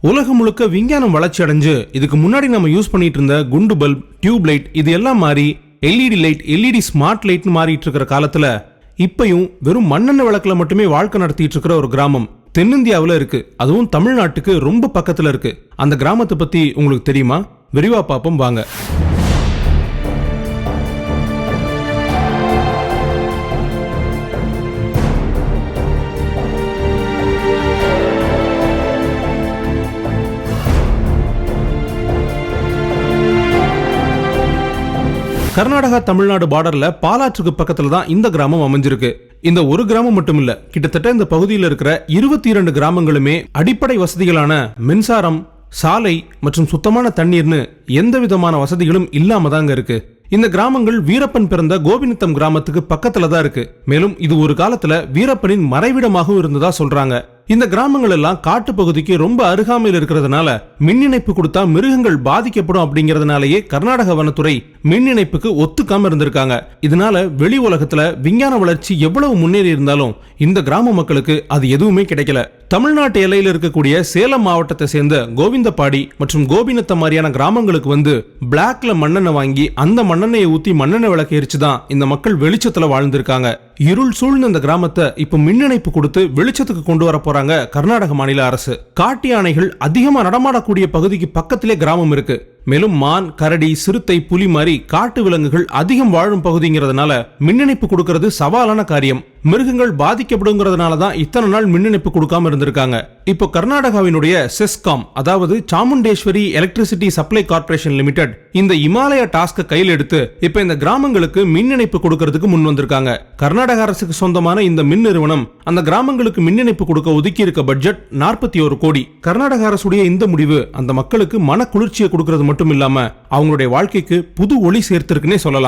உலகம் முழுக்க விஞ்ஞானம் வளர்ச்சி அடைஞ்சு இதுக்கு முன்னாடி நம்ம யூஸ் பண்ணிட்டு இருந்த குண்டு பல்ப், டியூப் லைட் இது எல்லாம் மாறி எல்இடி லைட், எல்இடி ஸ்மார்ட் லைட்னு மாறிட்டு இருக்கிற காலத்துல இப்பயும் வெறும் மண்ணெண்ணெய் விளக்குல மட்டுமே வாழ்க்கை நடத்திட்டு இருக்கிற ஒரு கிராமம் தென்னிந்தியாவில் இருக்கு. அதுவும் தமிழ்நாட்டுக்கு ரொம்ப பக்கத்துல இருக்கு. அந்த கிராமத்தை பத்தி உங்களுக்கு தெரியுமா? விரிவா பாப்போம் வாங்க. கர்நாடகா தமிழ்நாடு பார்டர்ல பாலாற்றுக்கு பக்கத்துல தான் இந்த கிராமம் அமைஞ்சிருக்கு. இந்த ஒரு கிராமம் மட்டும் இல்ல, கிட்டத்தட்ட இந்த பகுதியில் இருக்கிற 22 கிராமங்களுமே அடிப்படை வசதிகளான மின்சாரம், சாலை மற்றும் சுத்தமான தண்ணீர்னு எந்த விதமான வசதிகளும் இல்லாம தாங்க இருக்கு. இந்த கிராமங்கள் வீரப்பன் பிறந்த கோபிநத்தம் கிராமத்துக்கு பக்கத்துல தான் இருக்கு. மேலும் இது ஒரு காலத்துல வீரப்பனின் மறைவிடமாகவும் இருந்ததா சொல்றாங்க. இந்த கிராமங்கள் எல்லாம் காட்டு பகுதிக்கு ரொம்ப அருகாமையில் இருக்கிறதுனால மின் இணைப்பு கொடுத்தா மிருகங்கள் பாதிக்கப்படும் அப்படிங்கறதுனாலயே கர்நாடக வனத்துறை மின் இணைப்புக்கு ஒத்துக்காம இருந்திருக்காங்க. இதனால வெளி உலகத்துல விஞ்ஞான வளர்ச்சி எவ்வளவு முன்னேறி இருந்தாலும் இந்த கிராம மக்களுக்கு அது எதுவுமே கிடைக்கல. தமிழ்நாட்டு எல்லையில் இருக்கக்கூடிய சேலம் மாவட்டத்தை சேர்ந்த கோவிந்தபாடி மற்றும் கோபிநத்தம் மாதிரியான கிராமங்களுக்கு வந்து பிளாக்ல மண்ணெண்ணெய் வாங்கி அந்த மண்ணெண்ணெயை ஊத்தி மண்ணெண்ணெய் விளக்கு எரிச்சுதான் இந்த மக்கள் வெளிச்சத்துல வாழ்ந்திருக்காங்க. இருள் சூழ்ந்த இந்த கிராமத்தை இப்ப மின் இணைப்பு கொடுத்து வெளிச்சத்துக்கு கொண்டு வர போறாங்க கர்நாடக மாநில அரசு. காட்டு யானைகள் அதிகமா நடமாடக்கூடிய பகுதிக்கு பக்கத்திலே கிராமம் இருக்கு. மேலும் மான், கரடி, சிறுத்தை, புலி மாதிரி காட்டு விலங்குகள் அதிகம் வாழும் பகுதிங்கிறதுனால மின் இணைப்பு கொடுக்கிறது சவாலான காரியம். மிருகங்கள் பாதிக்கப்படுங்கிறதுனால தான் இத்தனை நாள் மின் இணைப்பு கொடுக்காம இருந்திருக்காங்க. இப்போ கர்நாடகாவினுடைய செஸ்காம், அதாவது Chamundeshwari electricity supply corporation limited இந்த இமாலயா டாஸ்க கையில் எடுத்து இப்ப இந்த கிராமங்களுக்கு மின் இணைப்பு கொடுக்கிறதுக்கு முன் வந்திருக்காங்க. கர்நாடக அரசுக்கு சொந்தமான இந்த மின் நிறுவனம் அந்த கிராமங்களுக்கு மின் இணைப்பு கொடுக்க ஒதுக்கி இருக்க பட்ஜெட் 41 கோடி. கர்நாடக அரசுடைய இந்த முடிவு அந்த மக்களுக்கு மன குளிர்ச்சியை கொடுக்கிறது மட்டும் இல்லாம அவங்களுடைய வாழ்க்கைக்கு புது ஒளி சேர்த்திருக்குன்னே சொல்லலாம்.